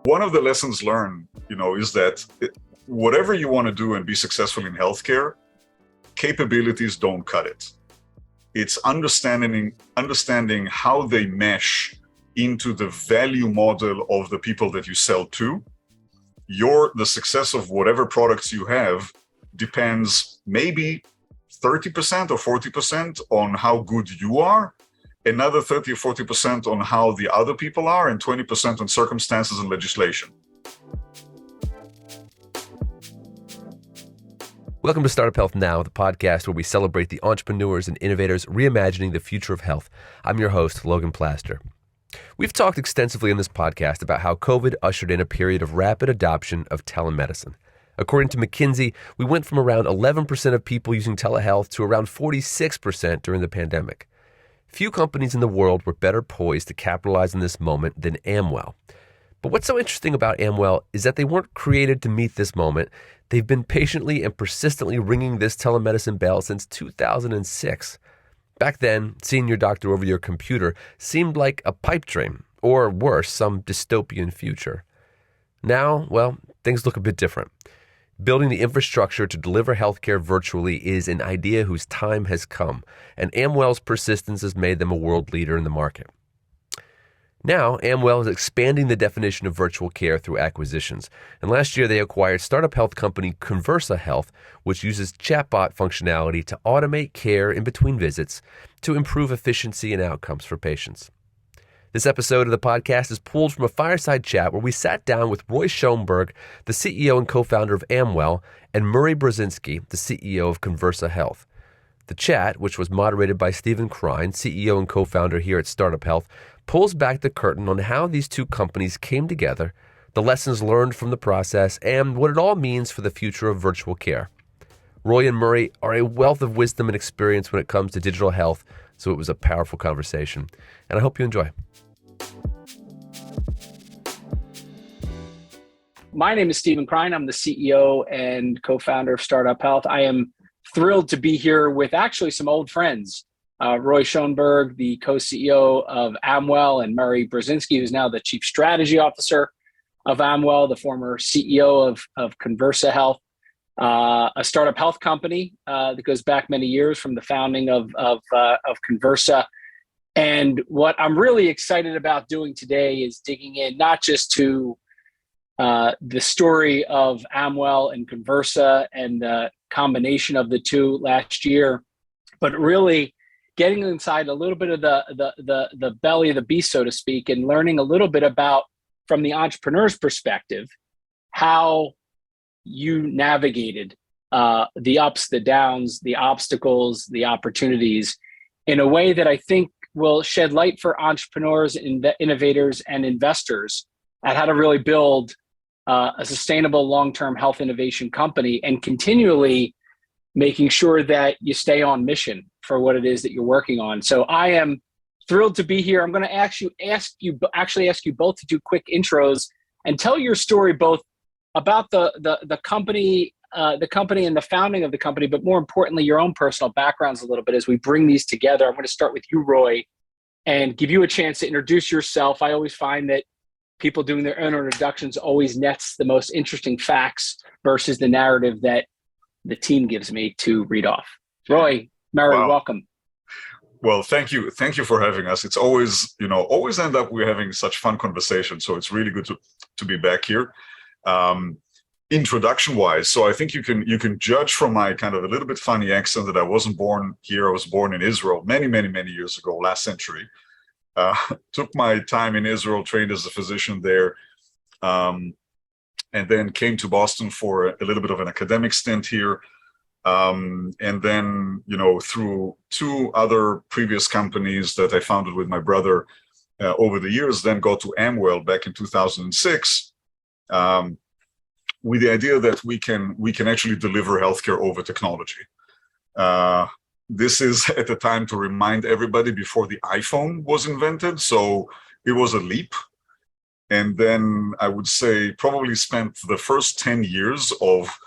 One of the lessons learned, is that whatever you want to do and be successful in healthcare, capabilities don't cut it. It's understanding how they mesh into the value model of the people that you sell to. The success of whatever products you have depends maybe 30% or 40% on how good you are, another 30 or 40% on how the other people are, and 20% on circumstances and legislation. Welcome to Startup Health Now, the podcast where we celebrate the entrepreneurs and innovators reimagining the future of health. I'm your host, Logan Plaster. We've talked extensively in this podcast about how COVID ushered in a period of rapid adoption of telemedicine. According to McKinsey, we went from around 11% of people using telehealth to around 46% during the pandemic. Few companies in the world were better poised to capitalize on this moment than Amwell. But what's so interesting about Amwell is that they weren't created to meet this moment. They've been patiently and persistently ringing this telemedicine bell since 2006. Back then, seeing your doctor over your computer seemed like a pipe dream, or worse, some dystopian future. Now, well, things look a bit different. Building the infrastructure to deliver healthcare virtually is an idea whose time has come, and Amwell's persistence has made them a world leader in the market. Now, Amwell is expanding the definition of virtual care through acquisitions, and last year they acquired startup health company Conversa Health, which uses chatbot functionality to automate care in between visits to improve efficiency and outcomes for patients. This episode of the podcast is pulled from a fireside chat where we sat down with Roy Schoenberg, the CEO and co-founder of Amwell, and Murray Brzezinski, the CEO of Conversa Health. The chat, which was moderated by Stephen Krein, CEO and co-founder here at Startup Health, pulls back the curtain on how these two companies came together, the lessons learned from the process, and what it all means for the future of virtual care. Roy and Murray are a wealth of wisdom and experience when it comes to digital health, so it was a powerful conversation, and I hope you enjoy. My name is Stephen Krein. I'm the CEO and co-founder of Startup Health. I am thrilled to be here with actually some old friends. Roy Schoenberg, the co-CEO of Amwell, and Murray Brzezinski, who's now the Chief Strategy Officer of Amwell, the former CEO of Conversa Health, a startup health company that goes back many years from the founding of Conversa. And what I'm really excited about doing today is digging in not just to the story of Amwell and Conversa and the combination of the two last year, but really getting inside a little bit of the belly of the beast, so to speak, and learning a little bit about, from the entrepreneur's perspective, how you navigated the ups, the downs, the obstacles, the opportunities in a way that I think will shed light for entrepreneurs, innovators, and investors at how to really build a sustainable long-term health innovation company and continually making sure that you stay on mission for what it is that you're working on. So I am thrilled to be here. I'm going to ask you both to do quick intros and tell your story, both about the company and the founding of the company, but more importantly, your own personal backgrounds a little bit as we bring these together. I'm going to start with you, Roy, and give you a chance to introduce yourself. I always find that people doing their own introductions always nets the most interesting facts versus the narrative that the team gives me to read off. Roy, Murray, Wow. Welcome. Well, thank you for having us. It's always end up we're having such fun conversations. So it's really good to be back here. Introduction wise, so I think you can judge from my kind of a little bit funny accent that I wasn't born here. I was born in Israel many years ago, last century. Took my time in Israel, trained as a physician there, and then came to Boston for a little bit of an academic stint here. And then, through two other previous companies that I founded with my brother over the years, then got to Amwell back in 2006, with the idea that we can actually deliver healthcare over technology. This is at the time, to remind everybody, before the iPhone was invented, so it was a leap. And then I would say probably spent the first 10 years of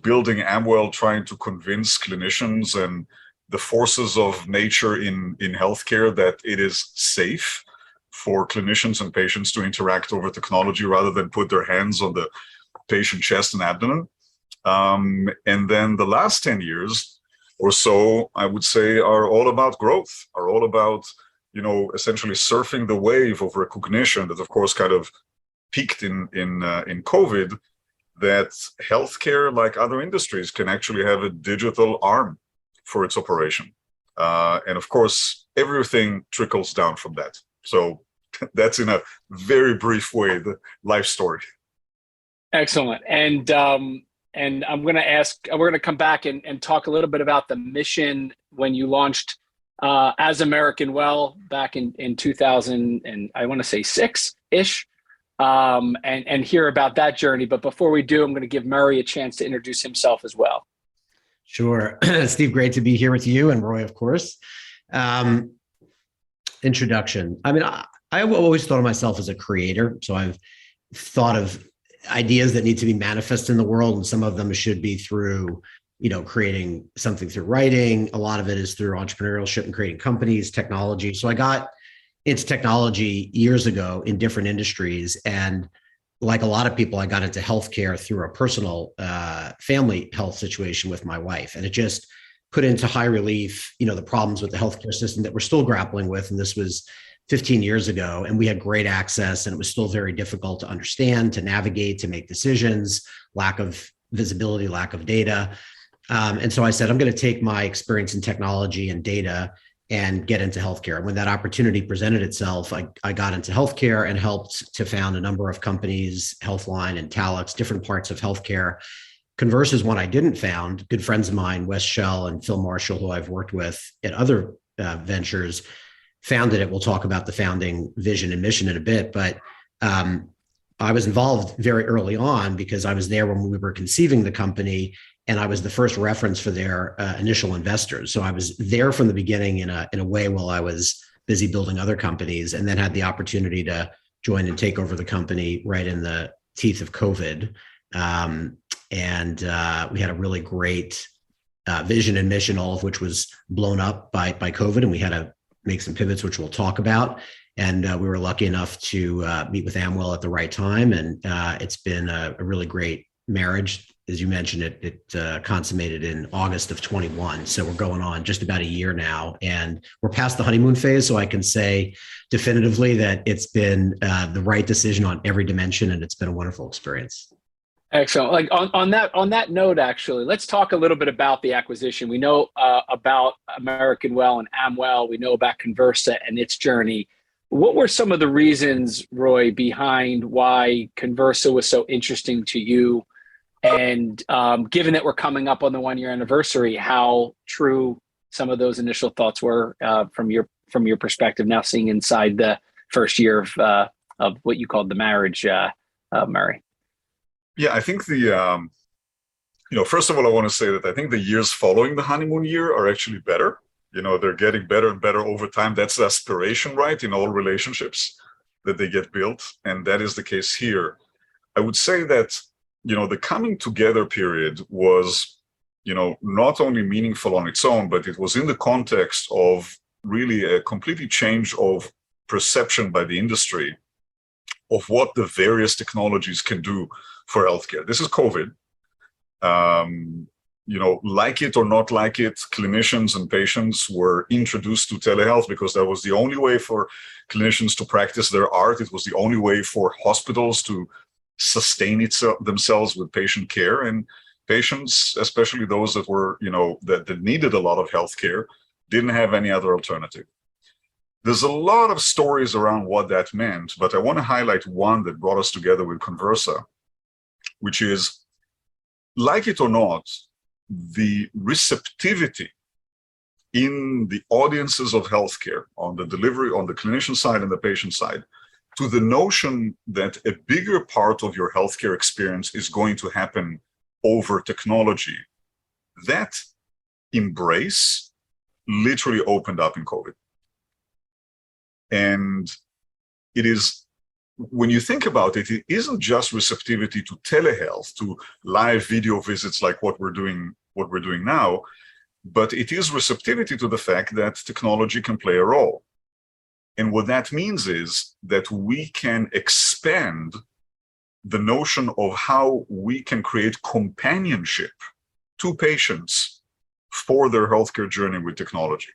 building Amwell trying to convince clinicians and the forces of nature in healthcare that it is safe for clinicians and patients to interact over technology rather than put their hands on the patient chest and abdomen. And then the last 10 years or so, I would say, are all about growth, are all about, essentially surfing the wave of recognition that, of course, kind of peaked in COVID, that healthcare, like other industries, can actually have a digital arm for its operation. And of course, everything trickles down from that. So that's, in a very brief way, the life story. Excellent. And I'm going to we're going to come back and talk a little bit about the mission when you launched as American Well back in 2000, and I want to say 6-ish, and hear about that journey. But before we do, I'm going to give Murray a chance to introduce himself as well. Sure. Steve, great to be here with you, and Roy, of course. Introduction. I mean, I've always thought of myself as a creator. So I've thought of ideas that need to be manifest in the world, and some of them should be through, creating something through writing. A lot of it is through entrepreneurship and creating companies, technology. So I got into technology years ago in different industries. And like a lot of people, I got into healthcare through a personal family health situation with my wife. And it just put into high relief, the problems with the healthcare system that we're still grappling with. And this was 15 years ago, and we had great access, and it was still very difficult to understand, to navigate, to make decisions, lack of visibility, lack of data. And so I said, I'm going to take my experience in technology and data and get into healthcare. And when that opportunity presented itself, I got into healthcare and helped to found a number of companies, Healthline and Talix, different parts of healthcare. Converse is one I didn't found. Good friends of mine, Wes Shell and Phil Marshall, who I've worked with at other ventures, founded it. We'll talk about the founding vision and mission in a bit, but I was involved very early on because I was there when we were conceiving the company, and I was the first reference for their initial investors. So I was there from the beginning in a way while I was busy building other companies, and then had the opportunity to join and take over the company right in the teeth of COVID. And we had a really great vision and mission, all of which was blown up by COVID, and we had to make some pivots, which we'll talk about. And we were lucky enough to meet with Amwell at the right time. And it's been a really great marriage. As you mentioned, it consummated in August of 21. So we're going on just about a year now, and we're past the honeymoon phase. So I can say definitively that it's been the right decision on every dimension, and it's been a wonderful experience. Excellent. Like on that note, actually, let's talk a little bit about the acquisition. We know about American Well and Amwell. We know about Conversa and its journey. What were some of the reasons, Roy, behind why Conversa was so interesting to you? And given that we're coming up on the 1-year anniversary, how true some of those initial thoughts were from your perspective, now seeing inside the first year of what you called the marriage, Murray? Yeah, I think first of all, I want to say that I think the years following the honeymoon year are actually better. They're getting better and better over time. That's the aspiration, right, in all relationships, that they get built. And that is the case here. I would say that, the coming together period was, not only meaningful on its own, but it was in the context of really a completely change of perception by the industry of what the various technologies can do for healthcare. This is COVID. Like it or not like it, clinicians and patients were introduced to telehealth because that was the only way for clinicians to practice their art. It was the only way for hospitals to sustain themselves with patient care, and patients, especially those that were, that needed a lot of healthcare, didn't have any other alternative. There's a lot of stories around what that meant, but I want to highlight one that brought us together with Conversa, which is, like it or not, the receptivity in the audiences of healthcare, on the delivery, on the clinician side and the patient side, to the notion that a bigger part of your healthcare experience is going to happen over technology. That embrace literally opened up in COVID. And it is, when you think about it, it isn't just receptivity to telehealth, to live video visits like what we're doing now, but it is receptivity to the fact that technology can play a role. And what that means is that we can expand the notion of how we can create companionship to patients for their healthcare journey with technology.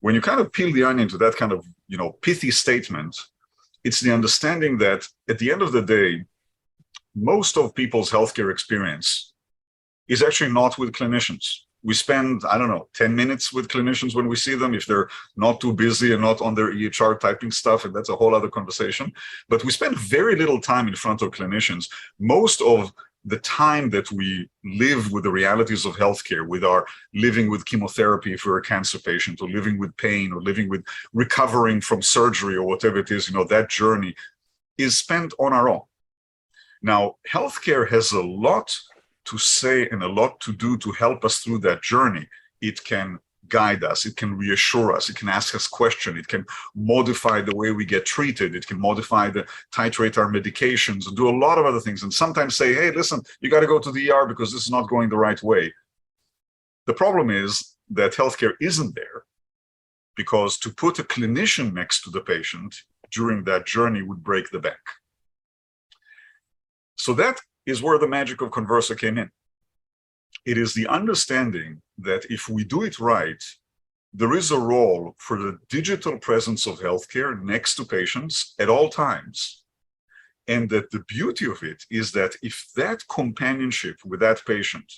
When you kind of peel the onion to that kind of, pithy statement, it's the understanding that at the end of the day, most of people's healthcare experience is actually not with clinicians. We spend, 10 minutes with clinicians when we see them, if they're not too busy and not on their EHR typing stuff, and that's a whole other conversation. But we spend very little time in front of clinicians. Most of the time that we live with the realities of healthcare, with our living with chemotherapy if we're a cancer patient, or living with pain, or living with recovering from surgery, or whatever it is, that journey is spent on our own. Now, healthcare has a lot to say and a lot to do to help us through that journey. It can guide us, it can reassure us, it can ask us questions, it can modify the way we get treated, it can titrate our medications, and do a lot of other things, and sometimes say, hey, listen, you got to go to the ER because this is not going the right way. The problem is that healthcare isn't there, because to put a clinician next to the patient during that journey would break the bank. So that is where the magic of Conversa came in. It is the understanding that if we do it right, there is a role for the digital presence of healthcare next to patients at all times. And that the beauty of it is that if that companionship with that patient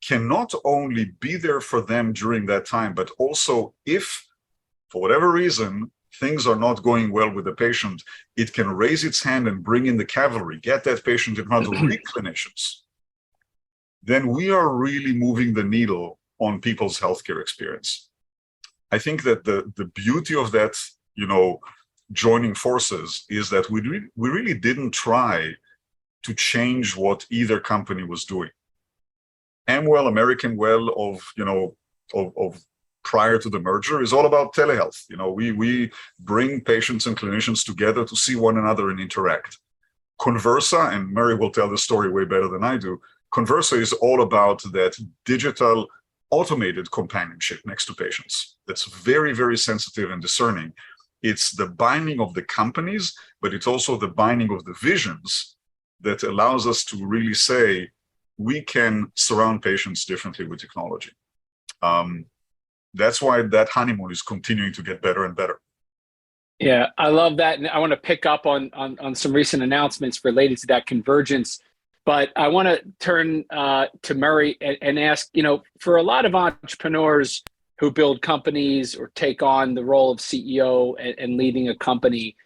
can not only be there for them during that time, but also if, for whatever reason, things are not going well with the patient, it can raise its hand and bring in the cavalry, get that patient in front of real clinicians, then we are really moving the needle on people's healthcare experience. I think that the beauty of that, joining forces is that we really didn't try to change what either company was doing. Amwell, American Well of prior to the merger is all about telehealth. We bring patients and clinicians together to see one another and interact. Conversa, and Mary will tell the story way better than I do, Conversa is all about that digital automated companionship next to patients. That's very, very sensitive and discerning. It's the binding of the companies, but it's also the binding of the visions that allows us to really say, we can surround patients differently with technology. That's why that honeymoon is continuing to get better and better. Yeah, I love that. And I want to pick up on some recent announcements related to that convergence. But I want to turn to Murray and ask, for a lot of entrepreneurs who build companies or take on the role of CEO and leading a company,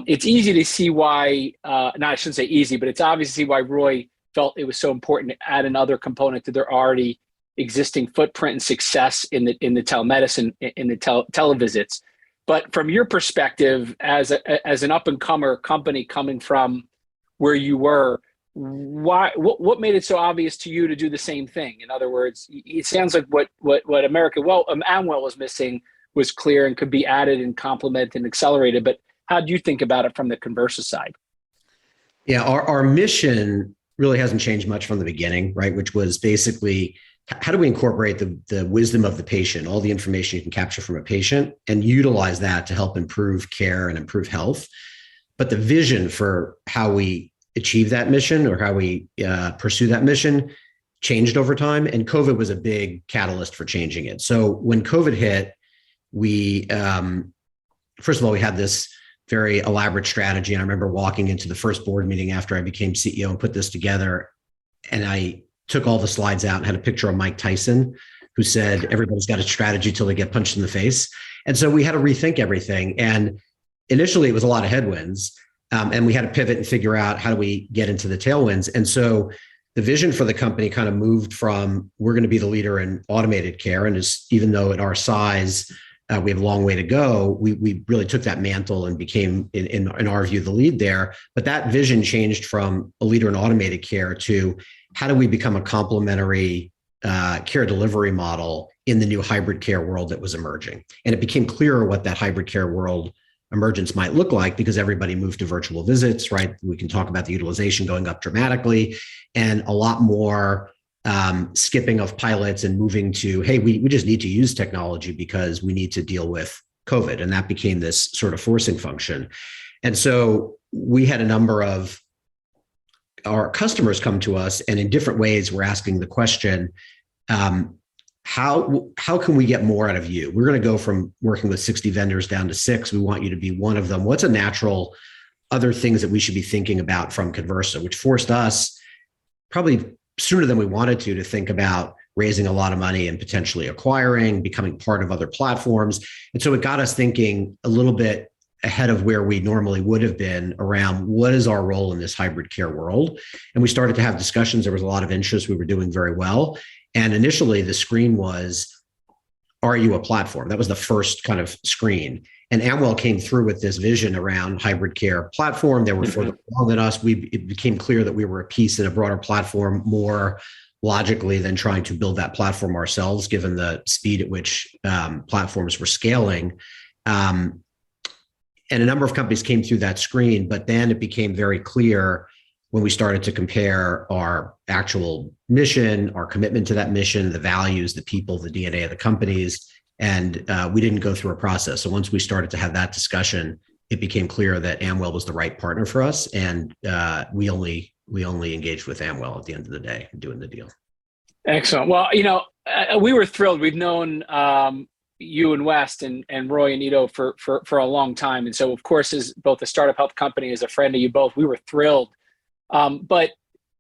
it's easy to see why, I shouldn't say easy, but it's obvious to see why Roy felt it was so important to add another component to their already existing footprint and success in the telemedicine, in the televisits. But from your perspective, as an up-and-comer company coming from where you were, what made it so obvious to you to do the same thing? In other words, it sounds like what Amwell was missing was clear and could be added and complemented and accelerated. But how do you think about it from the Conversa side? Yeah, our mission really hasn't changed much from the beginning, right? Which was basically, how do we incorporate the wisdom of the patient, all the information you can capture from a patient, and utilize that to help improve care and improve health? But the vision for how we achieve that mission, or how we pursue that mission, changed over time. And COVID was a big catalyst for changing it. So when COVID hit, we, first of all, we had this very elaborate strategy. And I remember walking into the first board meeting after I became CEO and put this together. And I took all the slides out and had a picture of Mike Tyson, who said, everybody's got a strategy till they get punched in the face. And so we had to rethink everything. And initially it was a lot of headwinds. And we had to pivot and figure out, how do we get into the tailwinds? And so the vision for the company kind of moved from, we're going to be the leader in automated care. And even though at our size, we have a long way to go, we really took that mantle and became, in our view, the lead there. But that vision changed from a leader in automated care to, how do we become a complementary care delivery model in the new hybrid care world that was emerging? And it became clearer what that hybrid care world emergence might look like, because everybody moved to virtual visits, right? We can talk about the utilization going up dramatically, and a lot more skipping of pilots and moving to, hey, we just need to use technology because we need to deal with COVID, and that became this sort of forcing function. And so we had a number of our customers come to us, and in different ways, we're asking the question, how can we get more out of you? We're going to go from working with 60 vendors down to 6. We want you to be one of them. What's a natural other things that we should be thinking about from Conversa, which forced us probably sooner than we wanted to think about raising a lot of money and potentially acquiring, becoming part of other platforms. And so it got us thinking a little bit ahead of where we normally would have been around what is our role in this hybrid care world. And we started to have discussions. There was a lot of interest. We were doing very well. And initially the screen was, are you a platform? That was the first kind of screen. And Amwell came through with this vision around hybrid care platform. They were further along than us. It became clear that we were a piece in a broader platform more logically than trying to build that platform ourselves, given the speed at which platforms were scaling. And a number of companies came through that screen, but then it became very clear when we started to compare our actual mission, our commitment to that mission, the values, the people, the DNA of the companies, and we didn't go through a process. So once we started to have that discussion, it became clear that Amwell was the right partner for us, and we only engaged with Amwell at the end of the day, doing the deal. Excellent. Well, we were thrilled. We've known you and West and Roy and Ido for a long time. And so, of course, as both a startup health company, as a friend of you both, we were thrilled. But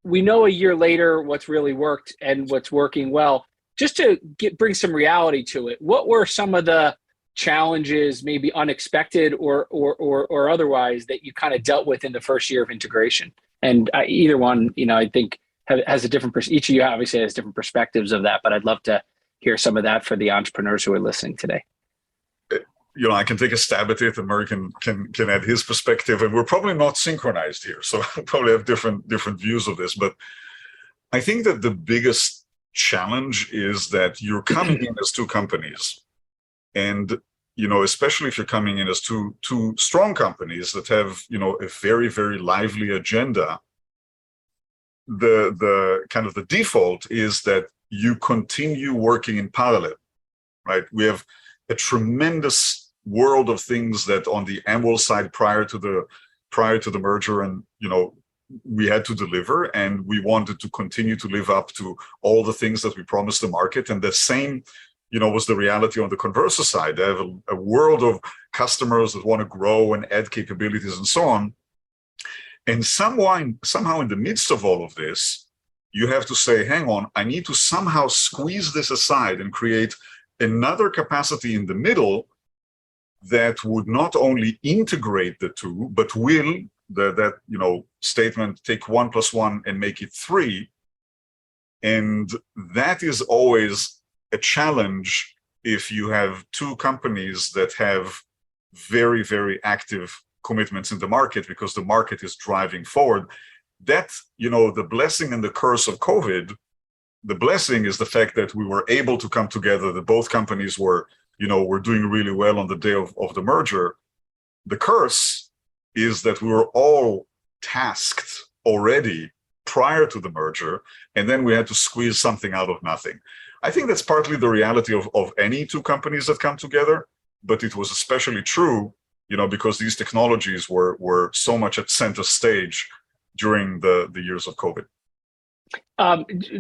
we know a year later what's really worked and what's working well. Just to bring some reality to it, what were some of the challenges, maybe unexpected or otherwise, that you kind of dealt with in the first year of integration? And either one, I think has a different, each of you obviously has different perspectives of that, but I'd love to hear some of that for the entrepreneurs who are listening today. I can take a stab at it, and Murray can add his perspective, and we're probably not synchronized here, so we'll probably have different views of this. But I think that the biggest challenge is that you're coming in as two companies, and especially if you're coming in as two strong companies that have a very, very lively agenda, the kind of the default is that you continue working in parallel, right? We have a tremendous world of things that on the Amwell side prior to the merger, and we had to deliver, and we wanted to continue to live up to all the things that we promised the market. And the same was the reality on the Conversa side. They have a world of customers that want to grow and add capabilities and so on. And somehow in the midst of all of this, you have to say, hang on, I need to somehow squeeze this aside and create another capacity in the middle that would not only integrate the two, but will, that statement, take 1 + 1 and make it 3. And that is always a challenge if you have two companies that have very, very active commitments in the market, because the market is driving forward. That, the blessing and the curse of COVID, the blessing is the fact that we were able to come together, that both companies were doing really well on the day of the merger. The curse is that we were all tasked already prior to the merger, and then we had to squeeze something out of nothing. I think that's partly the reality of any two companies that come together, but it was especially true, because these technologies were so much at center stage during the years of COVID.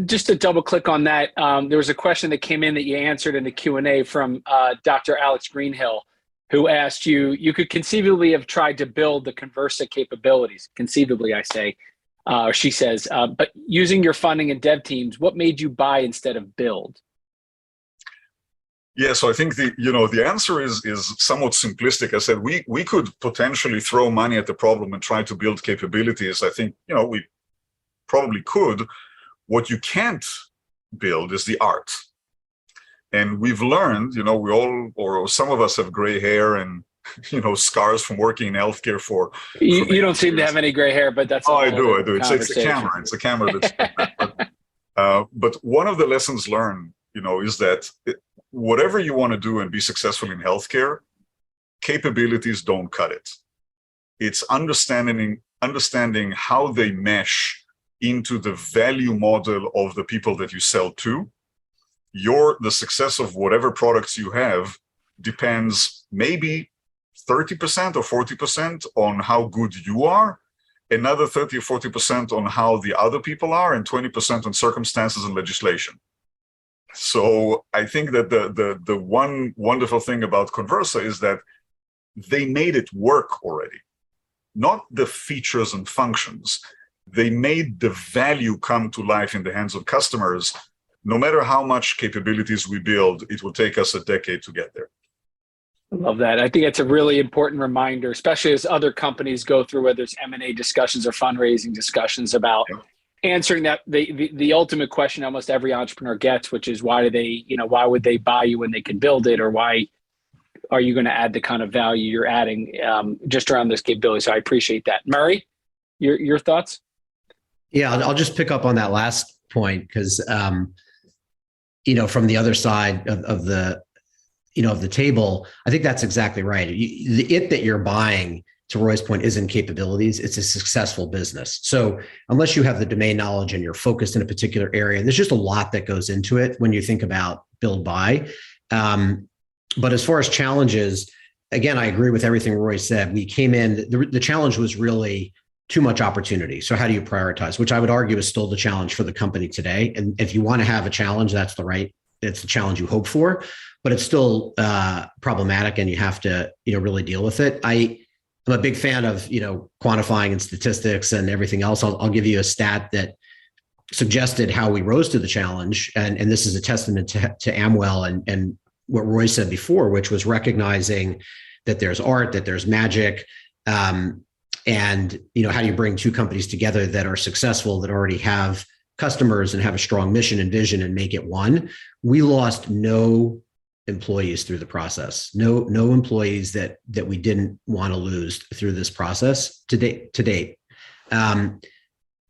Just to double click on that, there was a question that came in that you answered in the Q&A from Dr. Alex Greenhill, who asked you could conceivably have tried to build the Conversa capabilities, conceivably I say, or she says, but using your funding and dev teams, what made you buy instead of build? Yeah, so I think the answer is somewhat simplistic. I said we could potentially throw money at the problem and try to build capabilities. I think we probably could. What you can't build is the art. And we've learned, we all, or some of us, have gray hair and scars from working in healthcare for you don't seem to have any gray hair, but that's I do. It's the camera. It's the camera that's but one of the lessons learned, is that whatever you want to do and be successful in healthcare, capabilities don't cut it. It's understanding how they mesh into the value model of the people that you sell to. The success of whatever products you have depends maybe 30% or 40% on how good you are, another 30 or 40% on how the other people are, and 20% on circumstances and legislation. So I think that the one wonderful thing about Conversa is that they made it work already. Not the features and functions. They made the value come to life in the hands of customers. No matter how much capabilities we build, it will take us a decade to get there. I love that. I think it's a really important reminder, especially as other companies go through, whether it's M&A discussions or fundraising discussions, about answering that the ultimate question almost every entrepreneur gets, which is why would they buy you when they can build it, or why are you going to add the kind of value you're adding just around this capability? So I appreciate that. Murray, your thoughts? Yeah, I'll just pick up on that last point because, from the other side of the table, I think that's exactly right. The that you're buying, to Roy's point, isn't capabilities. It's a successful business. So unless you have the domain knowledge and you're focused in a particular area, there's just a lot that goes into it when you think about build buy. But as far as challenges, again, I agree with everything Roy said. We came in, the challenge was really too much opportunity. So how do you prioritize? Which I would argue is still the challenge for the company today. And if you want to have a challenge, it's the challenge you hope for, but it's still problematic and you have to, really deal with it. I'm a big fan of, quantifying and statistics and everything else. I'll give you a stat that suggested how we rose to the challenge. And this is a testament to Amwell and what Roy said before, which was recognizing that there's art, that there's magic, and how do you bring two companies together that are successful, that already have customers and have a strong mission and vision and make it one. We lost no employees through the process, no employees that we didn't want to lose through this process to date.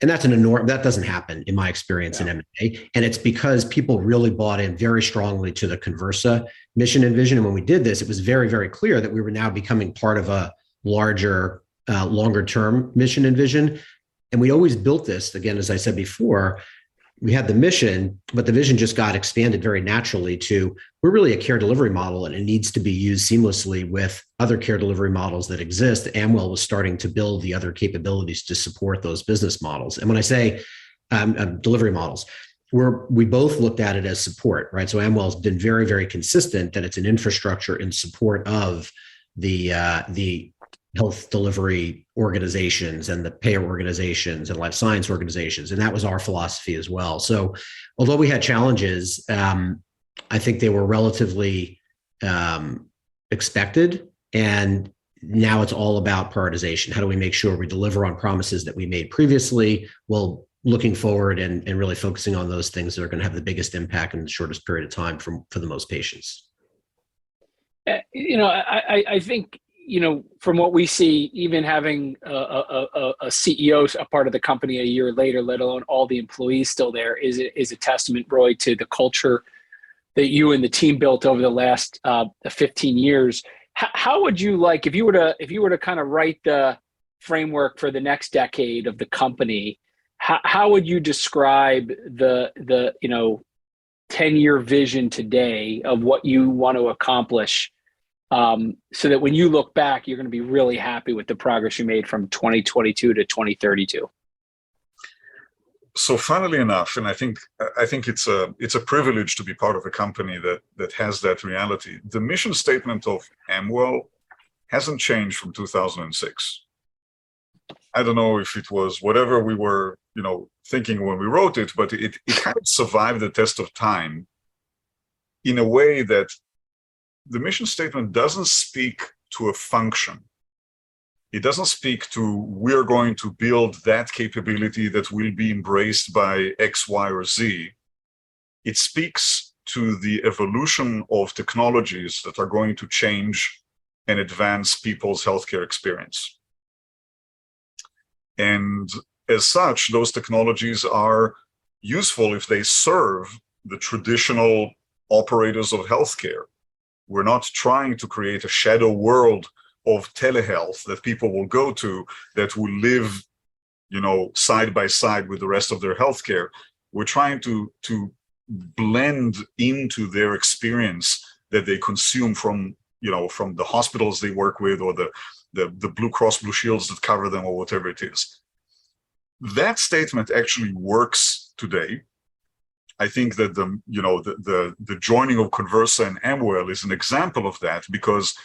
And that's that doesn't happen in my experience in M&A. And it's because people really bought in very strongly to the Conversa mission and vision. And when we did this, it was very, very clear that we were now becoming part of a larger, longer term mission and vision. And we always built this, again, as I said before, we had the mission, but the vision just got expanded very naturally to, we're really a care delivery model and it needs to be used seamlessly with other care delivery models that exist. Amwell was starting to build the other capabilities to support those business models. And when I say delivery models, we both looked at it as support, right? So Amwell's been very, very consistent that it's an infrastructure in support of the health delivery organizations and the payer organizations and life science organizations. And that was our philosophy as well. So although we had challenges, I think they were relatively expected. And now it's all about prioritization. How do we make sure we deliver on promises that we made previously, while looking forward and really focusing on those things that are going to have the biggest impact in the shortest period of time for the most patients? I think, from what we see, even having a CEO, a part of the company a year later, let alone all the employees still there, is a testament, Roy, to the culture that you and the team built over the last 15 years. How would you like, if you were to kind of write the framework for the next decade of the company, how would you describe the 10-year vision today of what you want to accomplish? So that when you look back, you're going to be really happy with the progress you made from 2022 to 2032. So funnily enough, and I think it's a privilege to be part of a company that has that reality. The mission statement of Amwell hasn't changed from 2006. I don't know if it was whatever we were, thinking when we wrote it, but it kind of survived the test of time in a way that the mission statement doesn't speak to a function. It doesn't speak to, we're going to build that capability that will be embraced by X, Y, or Z. It speaks to the evolution of technologies that are going to change and advance people's healthcare experience. And as such, those technologies are useful if they serve the traditional operators of healthcare. We're not trying to create a shadow world of telehealth that people will go to that will live, side by side with the rest of their healthcare. We're trying to blend into their experience that they consume from, from the hospitals they work with, or the Blue Cross Blue Shields that cover them, or whatever it is. That statement actually works today. I think that the joining of Conversa and Amwell is an example of that, because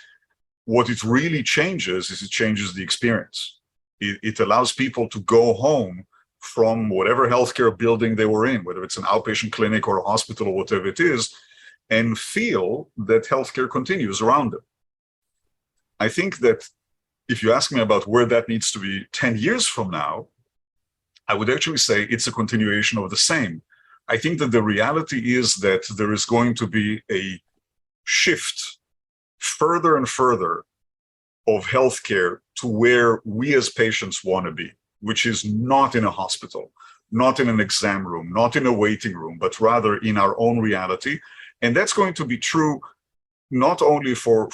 what it really changes is it changes the experience. It allows people to go home from whatever healthcare building they were in, whether it's an outpatient clinic or a hospital or whatever it is, and feel that healthcare continues around them. I think that if you ask me about where that needs to be 10 years from now, I would actually say it's a continuation of the same. I think that the reality is that there is going to be a shift further and further of healthcare to where we as patients want to be, which is not in a hospital, not in an exam room, not in a waiting room, but rather in our own reality. And that's going to be true not only for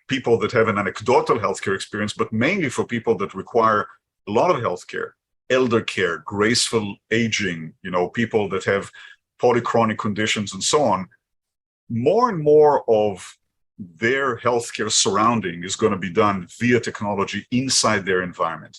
people that have an anecdotal healthcare experience, but mainly for people that require a lot of healthcare. Elder care, graceful aging, people that have polychronic conditions and so on. More and more of their healthcare surrounding is going to be done via technology inside their environment.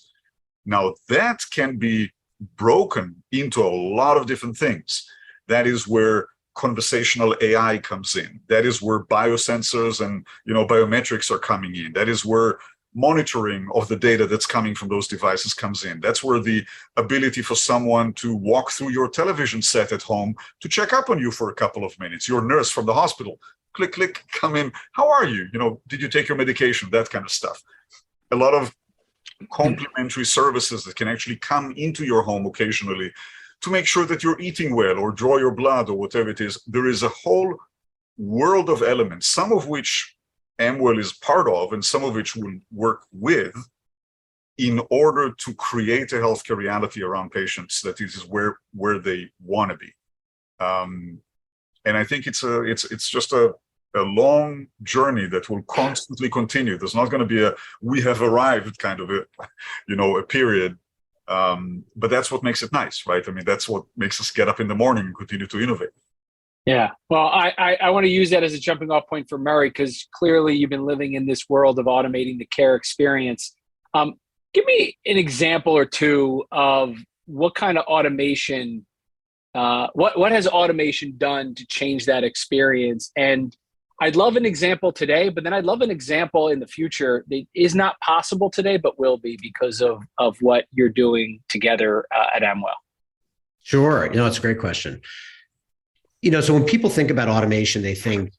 Now, that can be broken into a lot of different things. That is where conversational AI comes in. That is where biosensors and biometrics are coming in. That is where monitoring of the data that's coming from those devices comes in. That's where the ability for someone to walk through your television set at home to check up on you for a couple of minutes. Your nurse from the hospital, click, click, come in. How are you? Did you take your medication? That kind of stuff. A lot of complementary services that can actually come into your home occasionally to make sure that you're eating well or draw your blood or whatever it is. There is a whole world of elements, some of which Amwell is part of, and some of which will work with, in order to create a healthcare reality around patients that is where they want to be. And I think it's just a long journey that will constantly continue. There's not going to be we have arrived kind of a period. But that's what makes it nice, right? I mean, that's what makes us get up in the morning and continue to innovate. Yeah. Well, I want to use that as a jumping off point for Murray, because clearly you've been living in this world of automating the care experience. Give me an example or two of what kind of automation, what has automation done to change that experience? And I'd love an example today, but then I'd love an example in the future that is not possible today, but will be because of what you're doing together at Amwell. Sure. It's a great question. So when people think about automation, they think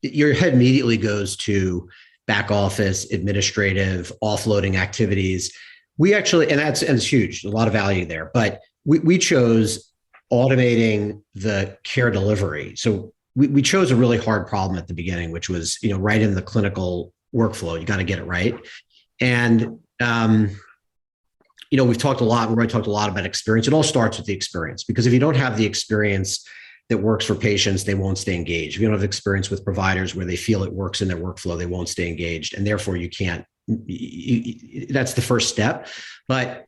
your head immediately goes to back office, administrative, offloading activities. We actually, and it's huge, a lot of value there, but we chose automating the care delivery. So we chose a really hard problem at the beginning, which was, right in the clinical workflow. You got to get it right. And, we've talked a lot about experience. It all starts with the experience, because if you don't have the experience that works for patients, they won't stay engaged. If you don't have experience with providers where they feel it works in their workflow, they won't stay engaged. And therefore that's the first step. But,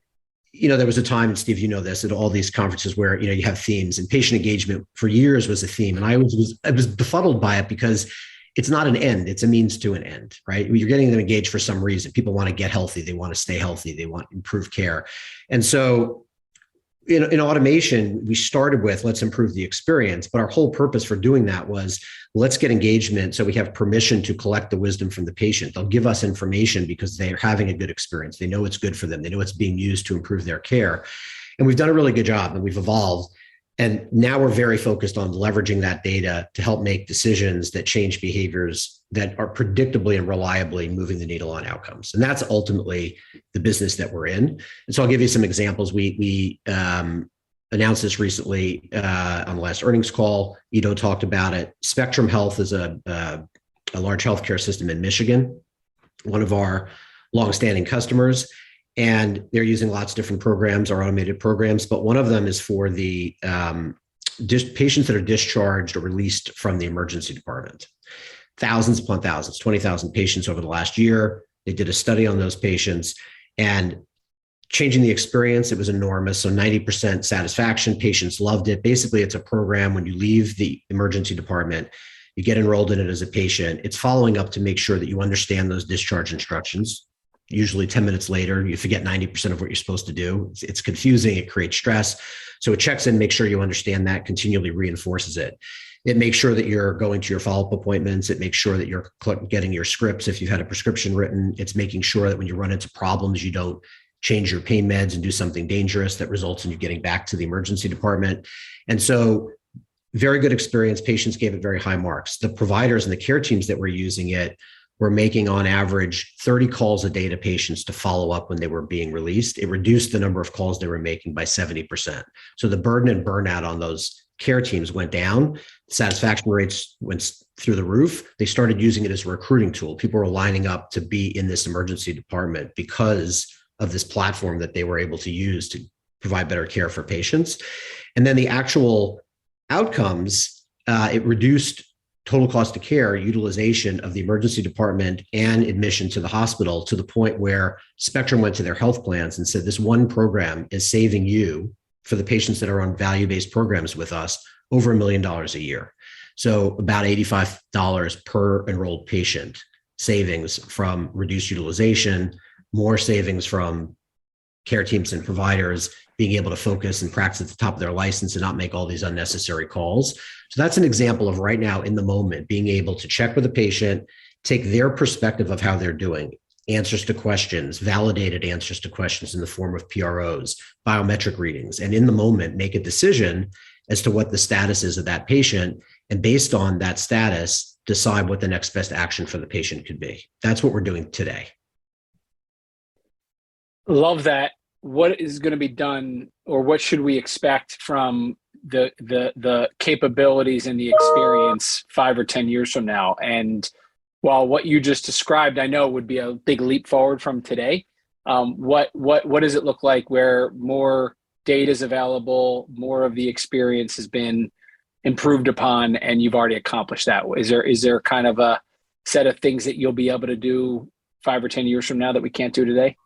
there was a time, and Steve, this, at all these conferences where, you have themes, and patient engagement for years was a theme. And I was befuddled by it, because it's not an end, it's a means to an end, right? You're getting them engaged for some reason. People want to get healthy. They want to stay healthy. They want improved care. And so in automation, we started with, let's improve the experience, but our whole purpose for doing that was, let's get engagement so we have permission to collect the wisdom from the patient. They'll give us information because they're having a good experience. They know it's good for them. They know it's being used to improve their care. And we've done a really good job, and we've evolved. And now we're very focused on leveraging that data to help make decisions that change behaviors that are predictably and reliably moving the needle on outcomes. And that's ultimately the business that we're in. And so I'll give you some examples. We announced this recently on the last earnings call. Ido talked about it. Spectrum Health is a large healthcare system in Michigan, one of our longstanding customers. And they're using lots of different programs, or automated programs, but one of them is for the patients that are discharged or released from the emergency department. Thousands upon thousands, 20,000 patients over the last year. They did a study on those patients, and changing the experience, it was enormous. So 90% satisfaction, patients loved it. Basically, it's a program when you leave the emergency department, You get enrolled in it as a patient. It's following up to make sure that you understand those discharge instructions. Usually 10 minutes later, you forget 90% of what you're supposed to do. It's confusing. It creates stress. So it checks in, makes sure you understand that, continually reinforces it. It makes sure that you're going to your follow-up appointments. It makes sure that you're getting your scripts if you've had a prescription written. It's making sure that when you run into problems, you don't change your pain meds and do something dangerous that results in you getting back to the emergency department. And so very good experience. Patients gave it very high marks. The providers and the care teams that were using it were making on average 30 calls a day to patients to follow up when they were being released. It reduced the number of calls they were making by 70%. So the burden and burnout on those care teams went down. Satisfaction rates went through the roof. They started using it as a recruiting tool. People were lining up to be in this emergency department because of this platform that they were able to use to provide better care for patients. And then the actual outcomes, it reduced total cost of care utilization of the emergency department and admission to the hospital to the point where Spectrum went to their health plans and said, this one program is saving you, for the patients that are on value-based programs with us, over $1 million a year. So about $85 per enrolled patient savings from reduced utilization, more savings from care teams and providers being able to focus and practice at the top of their license and not make all these unnecessary calls. So that's an example of right now in the moment, being able to check with a patient, take their perspective of how they're doing, answers to questions, validated answers to questions in the form of PROs, biometric readings, and in the moment, make a decision as to what the status is of that patient. And based on that status, decide what the next best action for the patient could be. That's what we're doing today. Love that. What is going to be done, or what should we expect from the capabilities and the experience 5 or 10 years from now? And while what you just described, I know would be a big leap forward from today, what does it look like where more data is available, more of the experience has been improved upon, and you've already accomplished that? Is there kind of a set of things that you'll be able to do 5 or 10 years from now that we can't do today?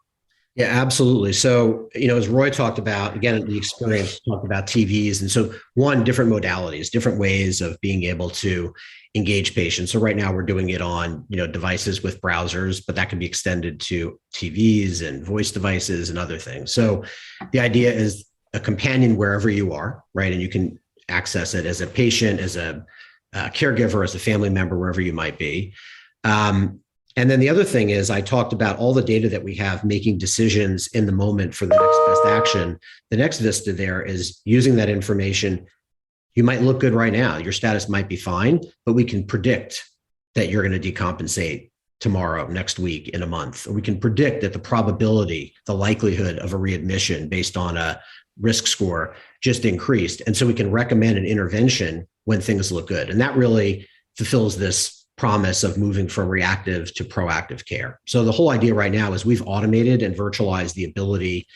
Yeah, absolutely. So, as Roy talked about, again, the experience talked about TVs. And so different modalities, different ways of being able to engage patients. So right now we're doing it on, devices with browsers, but that can be extended to TVs and voice devices and other things. So the idea is a companion wherever you are, right? And you can access it as a patient, as a caregiver, as a family member, wherever you might be. And then the other thing is, I talked about all the data that we have making decisions in the moment for the next best action. The next vista there is using that information. You might look good right now. Your status might be fine, but we can predict that you're going to decompensate tomorrow, next week, in a month. Or we can predict that the probability, the likelihood of a readmission based on a risk score just increased. And so we can recommend an intervention when things look good. And that really fulfills this promise of moving from reactive to proactive care. So the whole idea right now is we've automated and virtualized the ability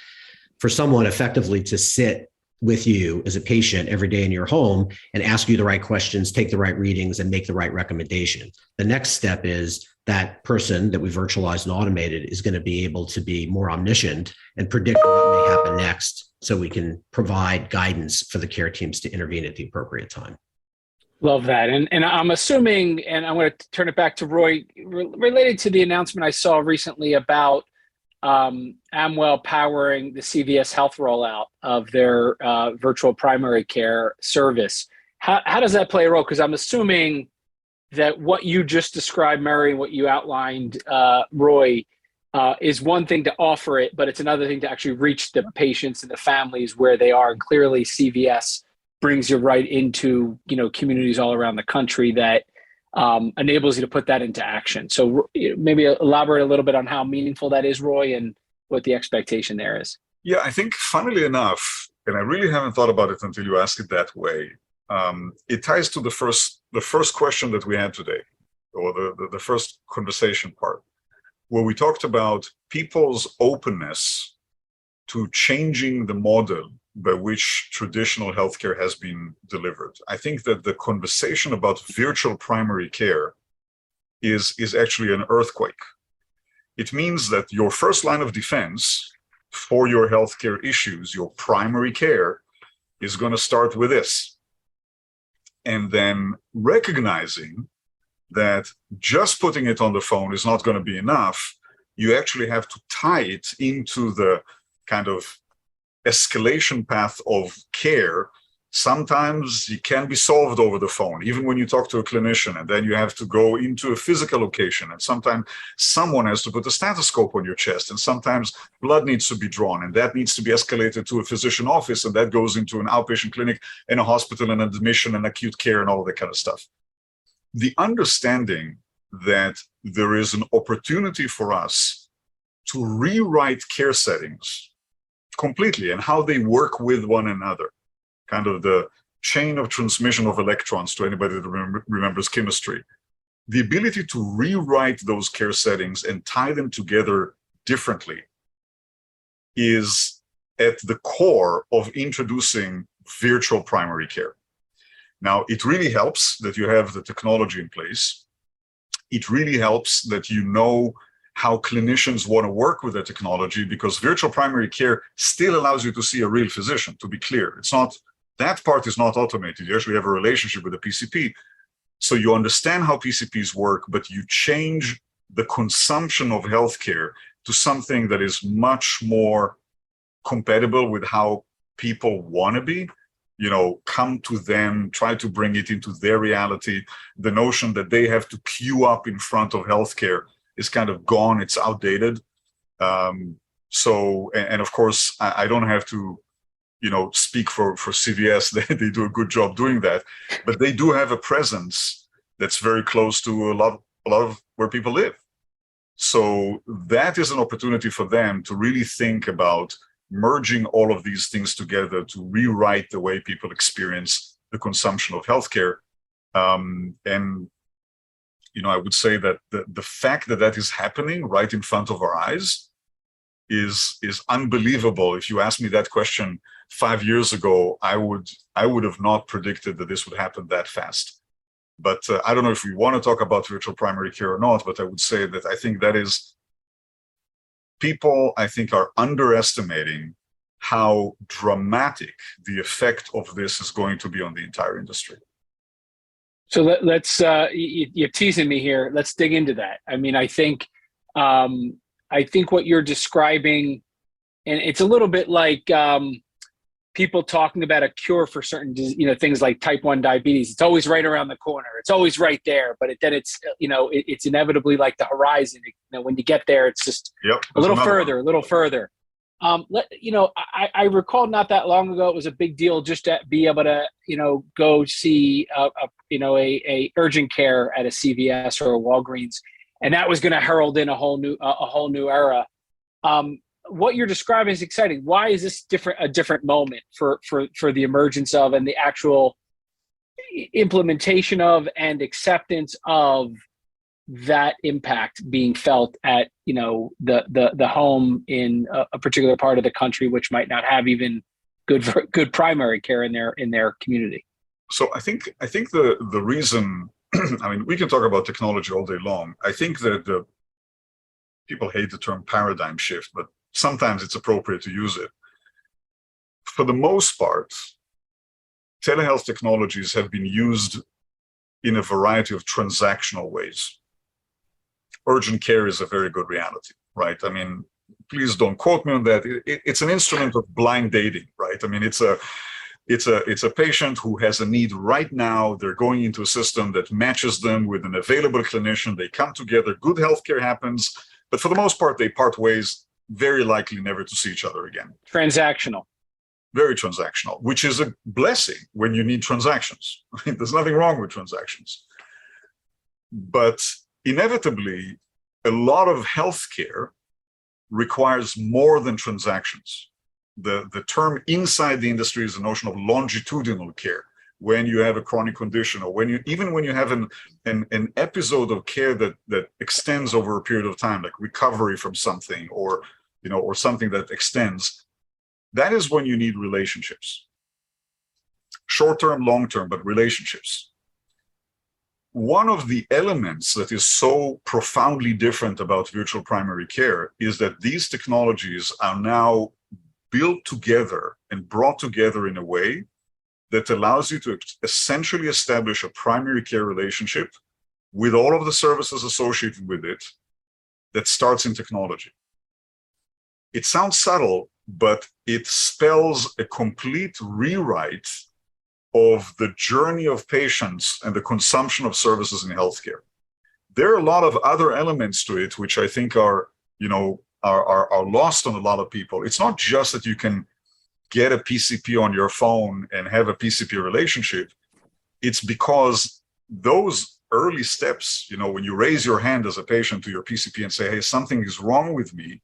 for someone effectively to sit with you as a patient every day in your home and ask you the right questions, take the right readings, and make the right recommendation. The next step is that person that we virtualized and automated is going to be able to be more omniscient and predict what may happen next, so we can provide guidance for the care teams to intervene at the appropriate time. Love that. And I'm assuming, and I'm going to turn it back to Roy, related to the announcement I saw recently about Amwell powering the CVS Health rollout of their virtual primary care service. How does that play a role? Because I'm assuming that what you just described, Murray, what you outlined, Roy, is one thing to offer it, but it's another thing to actually reach the patients and the families where they are. And clearly CVS brings you right into, communities all around the country that enables you to put that into action. So maybe elaborate a little bit on how meaningful that is, Roy, and what the expectation there is. Yeah, I think funnily enough, and I really haven't thought about it until you ask it that way, it ties to the first question that we had today, or the first conversation part, where we talked about people's openness to changing the model by which traditional healthcare has been delivered. I think that the conversation about virtual primary care is actually an earthquake. It means that your first line of defense for your healthcare issues, your primary care, is going to start with this. and then recognizing that just putting it on the phone is not going to be enough. You actually have to tie it into the kind of escalation path of care. Sometimes it can be solved over the phone, even when you talk to a clinician, and then you have to go into a physical location. And sometimes someone has to put a stethoscope on your chest, and sometimes blood needs to be drawn, and that needs to be escalated to a physician office, and that goes into an outpatient clinic and a hospital and admission and acute care and all that kind of stuff. The understanding that there is an opportunity for us to rewrite care settings completely and how they work with one another, kind of the chain of transmission of electrons to anybody that remembers chemistry. The ability to rewrite those care settings and tie them together differently is at the core of introducing virtual primary care. Now, it really helps that you have the technology in place. It really helps that you know how clinicians want to work with the technology, because virtual primary care still allows you to see a real physician, to be clear. It's not, that part is not automated. You actually have a relationship with a PCP. So you understand how PCPs work, but you change the consumption of healthcare to something that is much more compatible with how people want to be. You know, come to them, try to bring it into their reality. The notion that they have to queue up in front of healthcare is kind of gone, it's outdated. And of course, I don't have to, speak for CVS. They do a good job doing that, but they do have a presence that's very close to a lot of where people live. So that is an opportunity for them to really think about merging all of these things together to rewrite the way people experience the consumption of healthcare. I would say that the fact that that is happening right in front of our eyes is unbelievable. If you asked me that question 5 years ago, I would have not predicted that this would happen that fast. But I don't know if we want to talk about virtual primary care or not, but I would say that I think that is, people, I think, are underestimating how dramatic the effect of this is going to be on the entire industry. So let's you're teasing me here. Let's dig into that. I mean, I think what you're describing, and it's a little bit like people talking about a cure for certain, things like type 1 diabetes. It's always right around the corner. It's always right there, but then it's, it's inevitably like the horizon. When you get there, it's just a little further. I recall not that long ago, it was a big deal just to be able to, go see a urgent care at a CVS or a Walgreens, and that was going to herald in a whole new era. What you're describing is exciting. Why is this a different moment for the emergence of and the actual implementation of and acceptance of that impact being felt at the home in a particular part of the country, which might not have even good primary care in their community? So I think the reason, I mean, we can talk about technology all day long. I think that people hate the term paradigm shift, but sometimes it's appropriate to use it. For the most part, telehealth technologies have been used in a variety of transactional ways. Urgent care is a very good reality, right? I mean, please don't quote me on that. It's an instrument of blind dating, right? I mean, it's a patient who has a need right now. They're going into a system that matches them with an available clinician. They come together, good healthcare happens, but for the most part, they part ways, very likely never to see each other again. Transactional. Very transactional, which is a blessing when you need transactions. I mean, there's nothing wrong with transactions. But inevitably, a lot of healthcare requires more than transactions. The term inside the industry is the notion of longitudinal care. When you have a chronic condition, or when you have an episode of care that extends over a period of time, like recovery from something, or something that extends, that is when you need relationships. Short-term, long-term, but relationships. One of the elements that is so profoundly different about virtual primary care is that these technologies are now built together and brought together in a way that allows you to essentially establish a primary care relationship with all of the services associated with it that starts in technology. It sounds subtle, but it spells a complete rewrite of the journey of patients and the consumption of services in healthcare. There are a lot of other elements to it, which I think are lost on a lot of people. It's not just that you can get a PCP on your phone and have a PCP relationship. It's because those early steps, when you raise your hand as a patient to your PCP and say, hey, something is wrong with me,